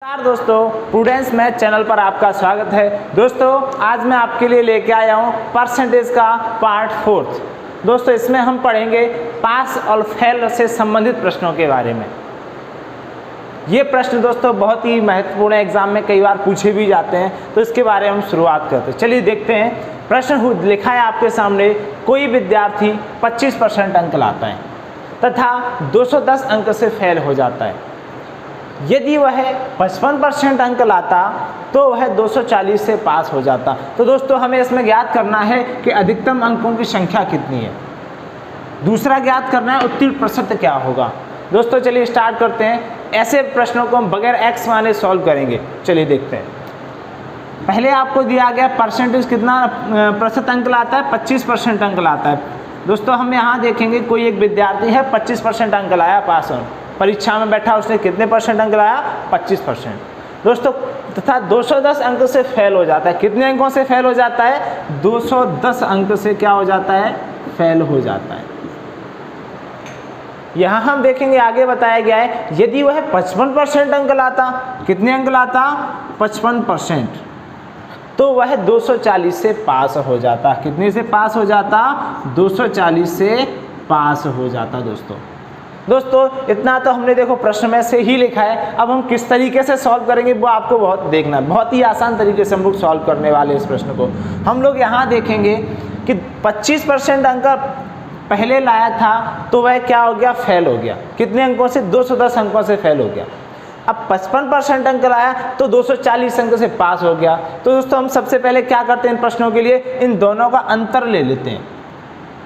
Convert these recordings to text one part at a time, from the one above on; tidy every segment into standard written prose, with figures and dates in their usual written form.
नमस्कार दोस्तों, prudence math channel पर आपका स्वागत है। दोस्तों आज मैं आपके लिए लेके आया हूँ परसेंटेज का पार्ट 4। दोस्तों इसमें हम पढ़ेंगे पास और फेल से संबंधित प्रश्नों के बारे में। ये प्रश्न दोस्तों बहुत ही महत्वपूर्ण है, एग्जाम में कई बार पूछे भी जाते हैं, तो इसके बारे में हम शुरुआत करते हैं। चलिए देखते हैं। प्रश्न लिखा है आपके सामने, कोई विद्यार्थी 25% अंक लाता है तथा 210 अंक से फेल हो जाता है। यदि वह 55% अंक लाता तो वह 240 से पास हो जाता। तो दोस्तों हमें इसमें ज्ञात करना है कि अधिकतम अंकों की संख्या कितनी है। दूसरा ज्ञात करना है उत्तीर्ण प्रतिशत क्या होगा। दोस्तों चलिए स्टार्ट करते हैं। ऐसे प्रश्नों को हम बगैर एक्स माने सॉल्व करेंगे। चलिए देखते हैं। पहले आपको दिया गया परसेंटेज कितना प्रतिशत अंक लाता है, 25% अंक लाता है। दोस्तों हम यहाँ देखेंगे कोई एक विद्यार्थी है 25% अंक लाया, पास हो, परीक्षा में बैठा, उसने कितने परसेंट अंक लाया, 25%। दोस्तों तथा 210 अंक से फेल हो जाता है। कितने अंकों से फेल हो जाता है, 210 अंक से क्या हो जाता है, फेल हो जाता है। यहाँ हम देखेंगे आगे बताया गया है, यदि वह 55% अंक लाता, कितने अंक लाता, 55%, तो वह 240 से पास हो जाता। कितने से पास हो जाता, 240 से पास हो जाता। दोस्तों इतना तो हमने देखो प्रश्न में से ही लिखा है। अब हम किस तरीके से सॉल्व करेंगे वो आपको बहुत देखना है। बहुत ही आसान तरीके से हम लोग सॉल्व करने वाले इस प्रश्न को। हम लोग यहाँ देखेंगे कि 25% अंक पहले लाया था तो वह क्या हो गया, फेल हो गया। कितने अंकों से, 210 अंकों से फेल हो गया। अब 55% अंक लाया तो 240 अंक से पास हो गया। तो दोस्तों हम सबसे पहले क्या करते हैं, इन प्रश्नों के लिए इन दोनों का अंतर ले लेते हैं।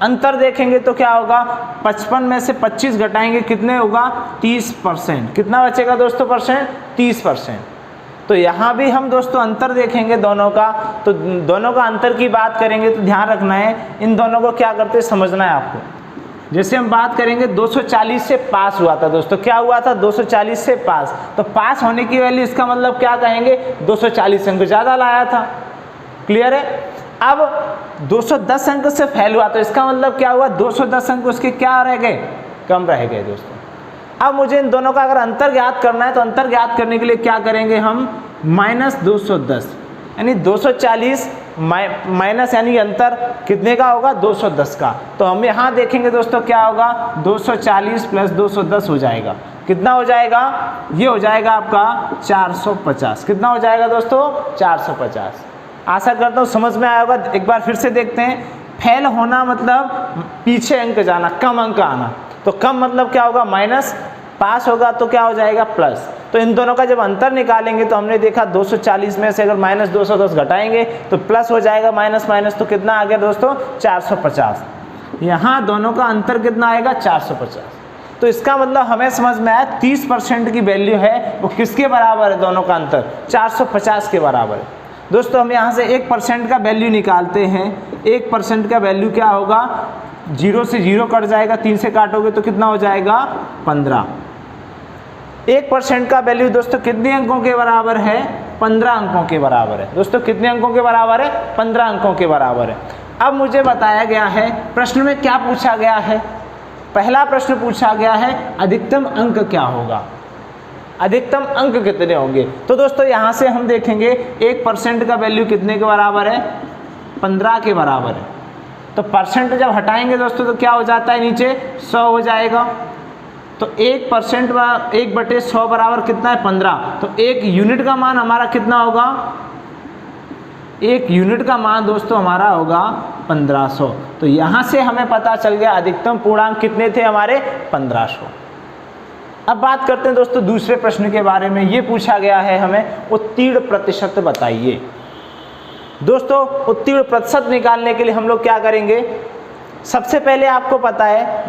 अंतर देखेंगे तो क्या होगा, 55 में से 25 घटाएंगे, कितने होगा, 30%। कितना बचेगा दोस्तों परसेंट, 30%। तो यहाँ भी हम दोस्तों अंतर देखेंगे दोनों का। तो दोनों का अंतर की बात करेंगे तो ध्यान रखना है, इन दोनों को क्या करते समझना है आपको। जैसे हम बात करेंगे 240 से पास हुआ था। दोस्तों क्या हुआ था, 240 से पास। तो पास होने की वैल्यू, इसका मतलब क्या कहेंगे, 240 अंक ज़्यादा लाया था। क्लियर है। अब 210 अंक से फेल हुआ तो इसका मतलब क्या हुआ, 210 अंक उसके क्या रह गए, कम रह गए। दोस्तों अब मुझे इन दोनों का अगर अंतर ज्ञात करना है तो अंतर ज्ञात करने के लिए क्या करेंगे हम, -210 यानी 240 माइनस यानी अंतर कितने का होगा, 210 का। तो हम यहाँ देखेंगे दोस्तों क्या होगा, 240 + 210 हो जाएगा। कितना हो जाएगा, ये हो जाएगा आपका 450। कितना हो जाएगा दोस्तों, 450। आशा करता हूँ समझ में आया होगा। एक बार फिर से देखते हैं। फेल होना मतलब पीछे अंक जाना, कम अंक आना। तो कम मतलब क्या होगा, माइनस, पास होगा तो क्या हो जाएगा, प्लस। तो इन दोनों का जब अंतर निकालेंगे तो हमने देखा 240 में से अगर -210 घटाएंगे तो प्लस हो जाएगा, माइनस माइनस तो कितना आ गया दोस्तों, 450। यहाँ दोनों का अंतर कितना आएगा, 450। तो इसका मतलब हमें समझ में आया 30% की वैल्यू है वो किसके बराबर है, दोनों का अंतर 450 के बराबर है। दोस्तों हम यहाँ से 1% का वैल्यू निकालते हैं। 1% का वैल्यू क्या होगा, 0 से 0 कट जाएगा, 3 से काटोगे तो कितना हो जाएगा, 15। 1% का वैल्यू दोस्तों कितने अंकों के बराबर है, 15 अंकों के बराबर है। दोस्तों कितने अंकों के बराबर है, 15 अंकों के बराबर है। अब मुझे बताया गया है प्रश्न में क्या पूछा गया है। पहला प्रश्न पूछा गया है अधिकतम अंक क्या होगा, अधिकतम अंक कितने होंगे। तो दोस्तों यहाँ से हम देखेंगे 1% का वैल्यू कितने के बराबर है, 15 के बराबर है। तो परसेंट जब हटाएंगे दोस्तों तो क्या हो जाता है, नीचे 100 हो जाएगा। तो 1% 1/100 बराबर कितना है, 15। तो 1 यूनिट का मान हमारा कितना होगा, 1 यूनिट का मान दोस्तों हमारा होगा 1500। तो यहाँ से हमें पता चल गया अधिकतम पूर्णांक कितने थे हमारे, 1500। अब बात करते हैं दोस्तों दूसरे प्रश्न के बारे में। ये पूछा गया है हमें उत्तीर्ण प्रतिशत बताइए। दोस्तों उत्तीर्ण प्रतिशत निकालने के लिए हम लोग क्या करेंगे, सबसे पहले आपको पता है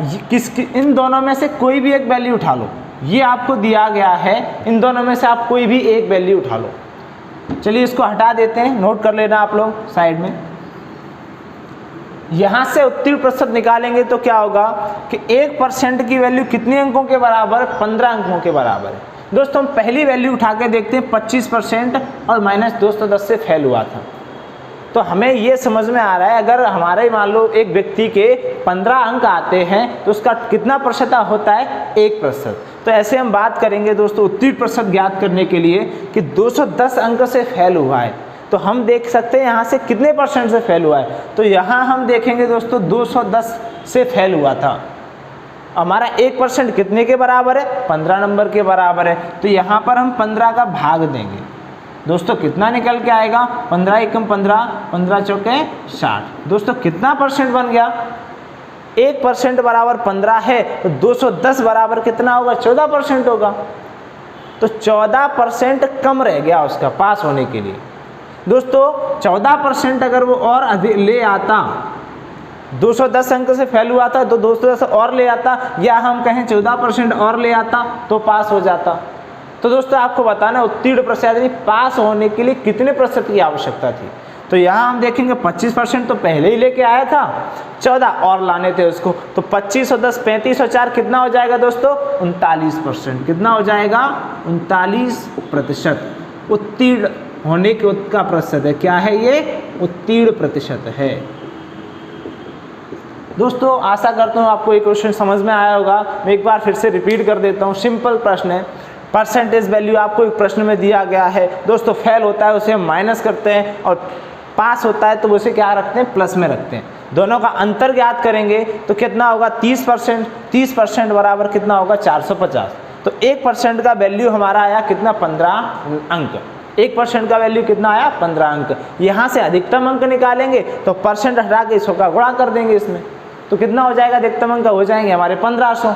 इन दोनों में से कोई भी एक वैल्यू उठा लो। ये आपको दिया गया है, इन दोनों में से आप कोई भी एक वैल्यू उठा लो। चलिए इसको हटा देते हैं, नोट कर लेना आप लोग साइड में। यहाँ से उत्तीर्ण प्रतिशत निकालेंगे तो क्या होगा कि 1% की वैल्यू कितने अंकों के बराबर, 15 अंकों के बराबर है। दोस्तों हम पहली वैल्यू उठा के देखते हैं, 25% और -210 से फेल हुआ था। तो हमें ये समझ में आ रहा है अगर हमारे मान लो एक व्यक्ति के 15 अंक आते हैं तो उसका कितना प्रतिशत होता है, 1%। तो ऐसे हम बात करेंगे दोस्तों उत्तीर्ण प्रतिशत ज्ञात करने के लिए कि 210 अंक से फेल हुआ है, तो हम देख सकते हैं यहाँ से कितने परसेंट से फेल हुआ है। तो यहाँ हम देखेंगे दोस्तों 210 से फेल हुआ था, हमारा 1% कितने के बराबर है, 15 नंबर के बराबर है। तो यहाँ पर हम 15 का भाग देंगे दोस्तों, कितना निकल के आएगा, 15 एकम 15, 15 चौके 60। दोस्तों कितना परसेंट बन गया, 1% बराबर 15 है, तो 210 बराबर कितना होगा, 14% होगा। तो 14% कम रह गया उसका पास होने के लिए। दोस्तों 14% अगर वो और अधिक ले आता, 210 अंक से फेल हुआ था तो 210 और ले आता, या हम कहें 14% और ले आता तो पास हो जाता। तो दोस्तों आपको बताना उत्तीर्ण प्रतिशत यानी पास होने के लिए कितने प्रतिशत की आवश्यकता थी। तो यहाँ हम देखेंगे 25% तो पहले ही लेके आया था, 14 और लाने थे उसको, तो 25 और 10 35 और 4 कितना हो जाएगा दोस्तों, 39%। कितना हो जाएगा, 39% उत्तीर्ण होने के का प्रतिशत है। क्या है ये, उत्तीर्ण प्रतिशत है। दोस्तों आशा करता हूँ आपको ये क्वेश्चन समझ में आया होगा। मैं एक बार फिर से रिपीट कर देता हूँ, सिंपल प्रश्न है। परसेंटेज वैल्यू आपको एक प्रश्न में दिया गया है दोस्तों, फेल होता है उसे हम माइनस करते हैं और पास होता है तो उसे क्या रखते हैं, प्लस में रखते हैं। दोनों का अंतर ज्ञात करेंगे तो कितना होगा, 30%। 30% बराबर कितना होगा, 450। तो 1% का वैल्यू हमारा आया कितना, 15 अंक। 1% का वैल्यू कितना आया, 15 अंक। यहाँ से अधिकतम अंक निकालेंगे तो परसेंट हटा के 100 का गुणा कर देंगे इसमें, तो कितना हो जाएगा, अधिकतम अंक हो जाएंगे हमारे 1500।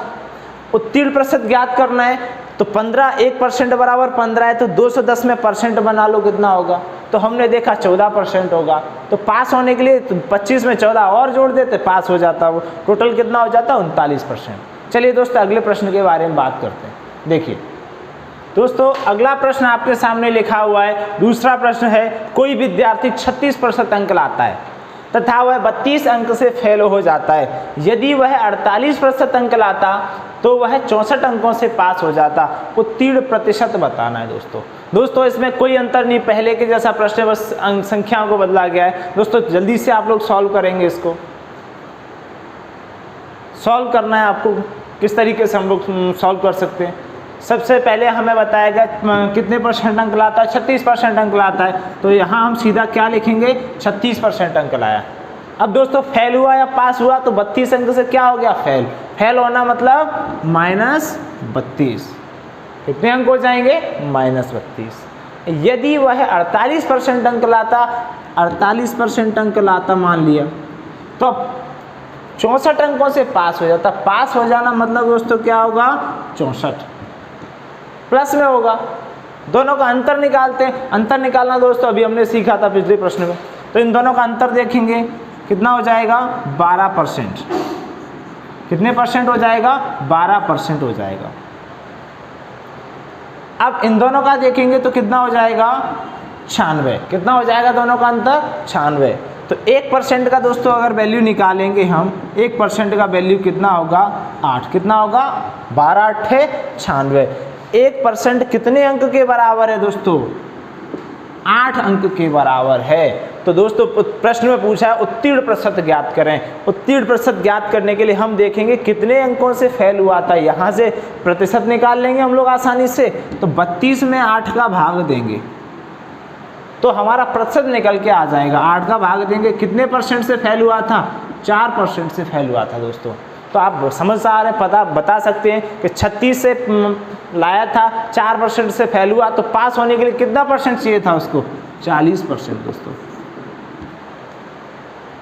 उत्तीर्ण प्रतिशत ज्ञात करना है तो 15, 1% बराबर 15 है, तो 210 में परसेंट बना लो कितना होगा, तो हमने देखा 14% होगा। तो पास होने के लिए तो 25 में 14 और जोड़ देते, पास हो जाता, वो टोटल कितना हो जाता, 39%। चलिए दोस्तों अगले प्रश्न के बारे में बात करते हैं। देखिए दोस्तों अगला प्रश्न आपके सामने लिखा हुआ है। दूसरा प्रश्न है, कोई विद्यार्थी 36% अंक लाता है तथा वह 32 अंक से फेल हो जाता है। यदि वह 48% अंक लाता तो वह 64 अंकों से पास हो जाता। उत्तीर्ण प्रतिशत बताना है दोस्तों इसमें कोई अंतर नहीं, पहले के जैसा प्रश्न है, बस अंक संख्याओं को बदला गया है। दोस्तों जल्दी से आप लोग सॉल्व करेंगे, इसको सॉल्व करना है आपको। किस तरीके से हम लोग सॉल्व कर सकते हैं, सबसे पहले हमें बताया गया कितने परसेंट अंक लाता है, 36% अंक लाता है। तो यहाँ हम सीधा क्या लिखेंगे, 36% अंक लाया। अब दोस्तों फेल हुआ या पास हुआ, तो 32 अंक से क्या हो गया, फेल। फेल होना मतलब -32, कितने अंक हो जाएंगे, -32। यदि वह 48% अंक लाता, 48% अंक लाता मान लिया, तो 64 अंकों से पास हो जाता। पास हो जाना मतलब दोस्तों क्या होगा, 64 प्लस में होगा। दोनों का अंतर निकालते हैं। अंतर निकालना दोस्तों अभी हमने सीखा था पिछले प्रश्न में। तो इन दोनों का अंतर देखेंगे कितना हो जाएगा, 12%। कितने परसेंट हो जाएगा, 12% हो जाएगा। अब इन दोनों का देखेंगे तो कितना हो जाएगा, 96। कितना हो जाएगा दोनों का अंतर, 96। तो 1% का दोस्तों अगर वैल्यू निकालेंगे हम, 1% का वैल्यू कितना होगा, 8। कितना होगा, 12 8 96। 1% कितने अंक के बराबर है दोस्तों, 8 अंक के बराबर है। तो दोस्तों प्रश्न में पूछा है उत्तीर्ण प्रतिशत ज्ञात करें। उत्तीर्ण प्रतिशत ज्ञात करने के लिए हम देखेंगे कितने अंकों से फेल हुआ था, यहाँ से प्रतिशत निकाल लेंगे हम लोग आसानी से। तो 32 में 8 का भाग देंगे तो हमारा प्रतिशत निकल के आ जाएगा। 8 का भाग देंगे, कितने परसेंट से फेल हुआ था, 4% से फेल हुआ था दोस्तों। तो आप समझ आ रहे हैं, बता सकते हैं कि 36 से लाया था, 4% से फेल हुआ, तो पास होने के लिए कितना परसेंट चाहिए था उसको, 40% दोस्तों।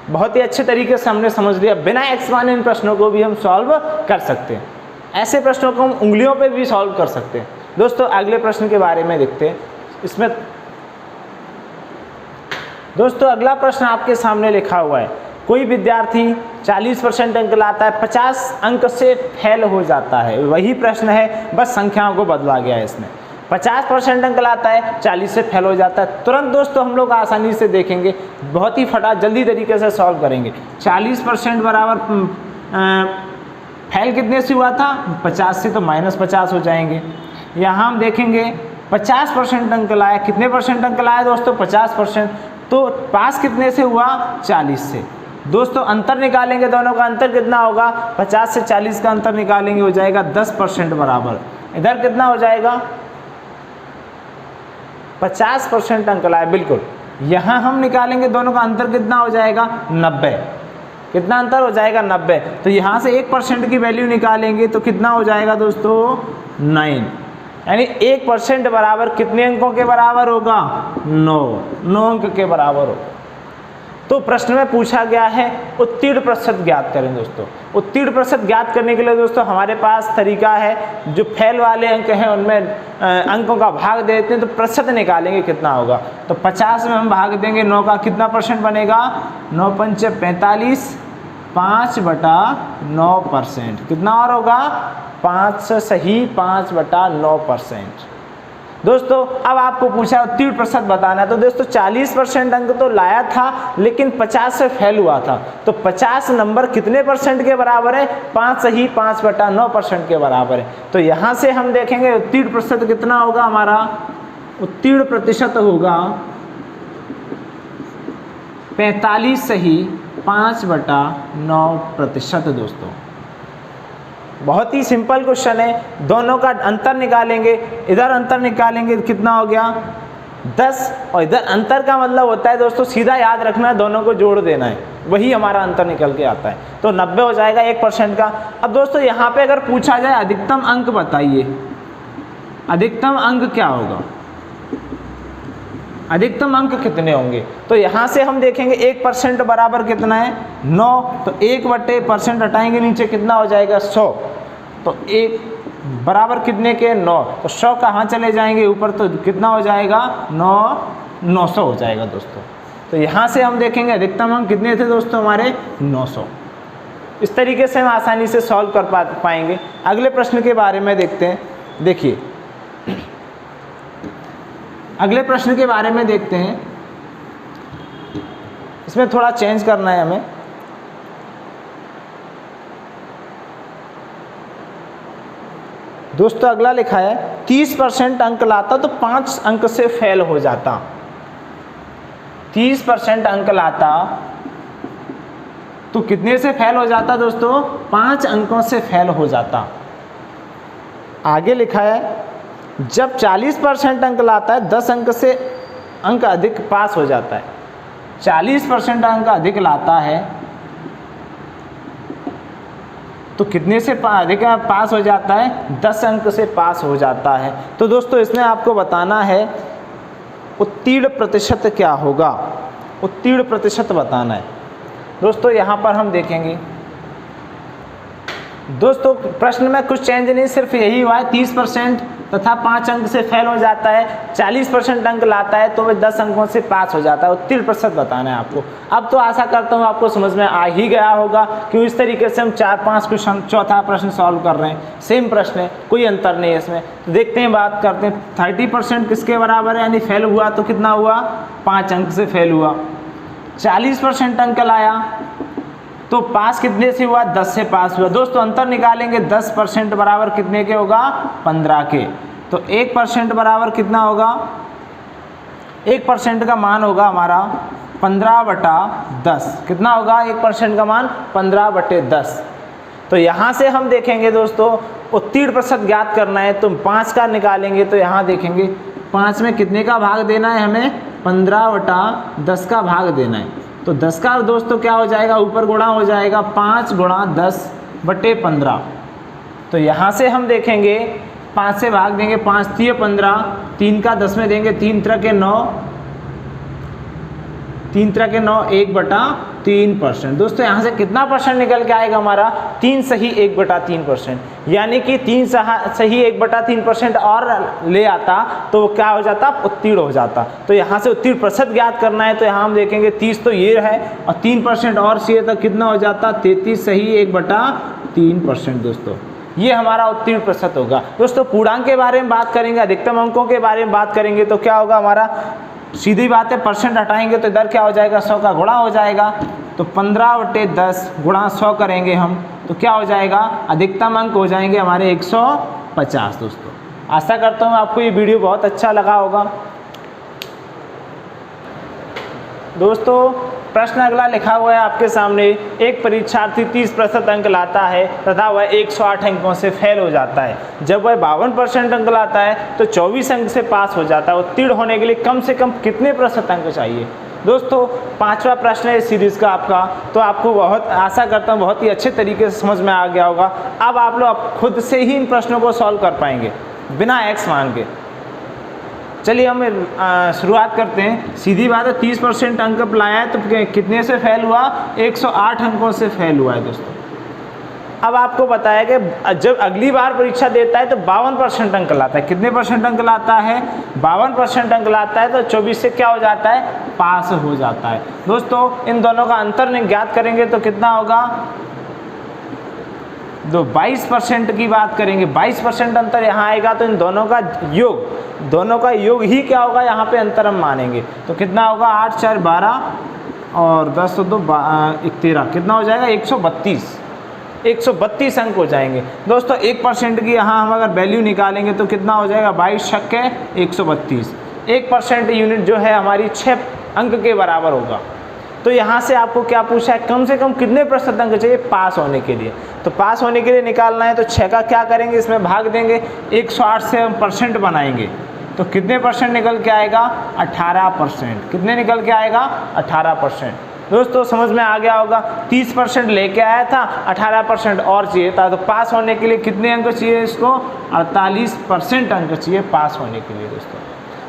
बहुत ही अच्छे तरीके से हमने समझ लिया। बिना एक्सप्लेन इन प्रश्नों को भी हम सॉल्व कर सकते हैं। ऐसे प्रश्नों को हम उंगलियों पे भी सॉल्व कर सकते हैं। दोस्तों अगले प्रश्न के बारे में देखते हैं। इसमें दोस्तों अगला प्रश्न आपके सामने लिखा हुआ है, कोई विद्यार्थी 40% अंक लाता है, 50 अंक से फेल हो जाता है। वही प्रश्न है, बस संख्याओं को बदला गया है इसमें। 50% अंक लाता है, 40 से फेल हो जाता है। तुरंत दोस्तों हम लोग आसानी से देखेंगे, बहुत ही जल्दी तरीके से सॉल्व करेंगे। 40% बराबर फेल कितने से हुआ था, 50 से, तो -50 हो जाएंगे। यहाँ हम देखेंगे 50% अंक लाया, कितने परसेंट अंक लाया दोस्तों, 50%। तो पास कितने से हुआ, 40 से। दोस्तों अंतर निकालेंगे, दोनों का अंतर कितना होगा, 50 से 40 का अंतर निकालेंगे, हो जाएगा 10% बराबर। इधर कितना हो जाएगा 50% अंक लाए, बिल्कुल। यहाँ हम निकालेंगे दोनों का अंतर कितना हो जाएगा 90, कितना अंतर हो जाएगा 90। तो यहाँ से 1% की वैल्यू निकालेंगे तो कितना हो जाएगा दोस्तों 9, यानी 1% बराबर कितने अंकों के बराबर होगा 9 अंक के बराबर होगा। तो प्रश्न में पूछा गया है उत्तीर्ण प्रतिशत ज्ञात करें दोस्तों। उत्तीर्ण प्रतिशत ज्ञात करने के लिए दोस्तों हमारे पास तरीका है, जो फेल वाले अंक हैं उनमें अंकों का भाग देते हैं तो प्रतिशत निकालेंगे कितना होगा। तो 50 में हम भाग देंगे 9 का, कितना परसेंट बनेगा 9 पंचे 45, 5/9%। कितना और होगा 5 सही 5/9%। दोस्तों अब आपको पूछा उत्तीर्ण प्रतिशत बताना है, तो दोस्तों 40% अंक तो लाया था लेकिन 50 से फेल हुआ था, तो 50 नंबर कितने परसेंट के बराबर है 5 सही 5/9% के बराबर है। तो यहाँ से हम देखेंगे उत्तीर्ण प्रतिशत कितना होगा हमारा, उत्तीर्ण प्रतिशत होगा 45 सही 5/9%। दोस्तों बहुत ही सिंपल क्वेश्चन है, दोनों का अंतर निकालेंगे, इधर अंतर निकालेंगे कितना हो गया 10, और इधर अंतर का मतलब होता है दोस्तों सीधा याद रखना है, दोनों को जोड़ देना है, वही हमारा अंतर निकल के आता है। तो 90 हो जाएगा 1% का। अब दोस्तों यहाँ पे अगर पूछा जाए अधिकतम अंक बताइए, अधिकतम अंक क्या होगा, अधिकतम अंक कितने होंगे। तो यहाँ से हम देखेंगे 1% बराबर कितना है 9, तो 1/% हटाएंगे नीचे कितना हो जाएगा 100, तो 1 बराबर कितने के 9, तो 100 कहाँ चले जाएंगे ऊपर, तो कितना हो जाएगा 900 हो जाएगा दोस्तों। तो यहाँ से हम देखेंगे अधिकतम अंक कितने थे दोस्तों हमारे 900। इस तरीके से हम आसानी से सॉल्व कर पाएंगे। अगले प्रश्न के बारे में देखते हैं। देखिए अगले प्रश्न के बारे में देखते हैं, इसमें थोड़ा चेंज करना है हमें। दोस्तों अगला लिखा है 30% अंक लाता तो 5 अंक से फेल हो जाता। 30% अंक लाता तो कितने से फेल हो जाता दोस्तों 5 अंकों से फेल हो जाता। आगे लिखा है जब 40% अंक लाता है 10 अंक से अंक अधिक पास हो जाता है। 40% अंक अधिक लाता है तो कितने से अधिक पास हो जाता है 10 अंक से पास हो जाता है। तो दोस्तों इसमें आपको बताना है उत्तीर्ण प्रतिशत क्या होगा, उत्तीर्ण प्रतिशत बताना है। दोस्तों यहाँ पर हम देखेंगे, दोस्तों प्रश्न में कुछ चेंज नहीं, सिर्फ यही हुआ है 30% तथा 5 अंक से फेल हो जाता है, 40% अंक लाता है तो वह 10 अंकों से पास हो जाता है। उत्तीर्ण प्रतिशत बताना है आपको। अब तो आशा करता हूँ आपको समझ में आ ही गया होगा कि इस तरीके से हम 4-5 क्वेश्चन, चौथा प्रश्न सॉल्व कर रहे हैं, सेम प्रश्न है, कोई अंतर नहीं है इसमें। तो देखते हैं, बात करते हैं 30% किसके बराबर है, यानी फेल हुआ तो कितना हुआ 5 अंक से फेल हुआ। 40% अंक लाया तो पास कितने से हुआ 10 से पास हुआ। दोस्तों अंतर निकालेंगे 10% बराबर कितने के होगा 15 के। तो 1% बराबर कितना होगा, 1% का मान होगा हमारा 15/10। कितना होगा 1% का मान 15/10। तो यहाँ से हम देखेंगे दोस्तों उत्तीर्ण प्रतिशत ज्ञात करना है, तो 5 का निकालेंगे तो यहाँ देखेंगे 5 में कितने का भाग देना है हमें 15/10 का भाग देना है। तो 10 का दोस्तों क्या हो जाएगा ऊपर गुणा हो जाएगा 5 × 10/15। तो यहाँ से हम देखेंगे 5 से भाग देंगे 5 3 15, 3 का 10 में देंगे 3 3 के 9, 3 3 के 9 1/3%। दोस्तों यहाँ से कितना परसेंट निकल के आएगा हमारा 3 सही 1/3%, यानी कि 3 सही 1/3% और ले आता तो क्या हो जाता उत्तीर्ण हो जाता। तो यहाँ से उत्तीर्ण प्रतिशत ज्ञात करना है, तो यहाँ हम देखेंगे 30 तो ये है और 3% और चाहिए तो कितना हो जाता 33 सही 1/3%। दोस्तों ये हमारा उत्तीर्ण प्रतिशत होगा। दोस्तों पूर्णांक के बारे में बात करेंगे, अधिकतम अंकों के बारे में बात करेंगे तो क्या होगा हमारा, सीधी बात है परसेंट हटाएंगे तो इधर क्या हो जाएगा 100 का गुणा हो जाएगा। तो 15/10 गुणा 100 करेंगे हम तो क्या हो जाएगा, अधिकतम अंक हो जाएंगे हमारे 150। दोस्तों आशा करता हूँ आपको ये वीडियो बहुत अच्छा लगा होगा। दोस्तों प्रश्न अगला लिखा हुआ है आपके सामने, एक परीक्षार्थी 30% अंक लाता है तथा वह 108 अंकों से फेल हो जाता है। जब वह 52% अंक लाता है तो 24 अंक से पास हो जाता है। उत्तीर्ण होने के लिए कम से कम कितने प्रतिशत अंक चाहिए? दोस्तों 5वां प्रश्न है इस सीरीज़ का आपका, तो आपको बहुत आशा करता हूँ बहुत ही अच्छे तरीके से समझ में आ गया होगा। अब आप लोग खुद से ही इन प्रश्नों को सॉल्व कर पाएंगे बिना एक्स मान के। चलिए हम शुरुआत करते हैं। सीधी बात है, 30% अंक लाया है तो कितने से फेल हुआ? 108 अंकों से फेल हुआ है दोस्तों। अब आपको बताया कि जब अगली बार परीक्षा देता है तो 52% अंक लाता है। कितने परसेंट अंक लाता है? 52% अंक लाता है तो 24 से क्या हो जाता है? पास हो जाता है। दोस्तों इन दोनों का अंतर ज्ञात करेंगे तो कितना होगा? 22% की बात करेंगे, 22% अंतर यहाँ आएगा तो इन दोनों का योग ही क्या होगा? यहाँ पे अंतर हम मानेंगे तो कितना होगा? 8 4 12 और 10 2 13, कितना हो जाएगा? 132 अंक हो जाएंगे। दोस्तों 1% की यहाँ हम अगर वैल्यू निकालेंगे तो कितना हो जाएगा? 22 छक्के 132। 1% यूनिट जो है हमारी 6 अंक के बराबर होगा। तो यहाँ से आपको क्या पूछा है? कम से कम कितने प्रतिशत अंक चाहिए पास होने के लिए? तो पास होने के लिए निकालना है तो 6 का क्या करेंगे? इसमें भाग देंगे, 108 से हम परसेंट बनाएंगे तो कितने परसेंट निकल के आएगा? 18%। कितने निकल के आएगा? 18%। दोस्तों समझ में आ गया होगा। 30% लेके आया था, 18% और चाहिए था, तो पास होने के लिए कितने अंक चाहिए इसको? 48% अंक चाहिए पास होने के लिए।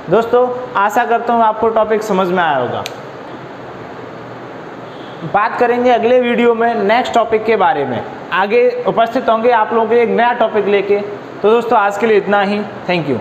दोस्तों आशा करता हूँ आपको टॉपिक समझ में आया होगा। बात करेंगे अगले वीडियो में नेक्स्ट टॉपिक के बारे में। आगे उपस्थित होंगे आप लोगों के लिए एक नया टॉपिक लेके। तो दोस्तों आज के लिए इतना ही। Thank you.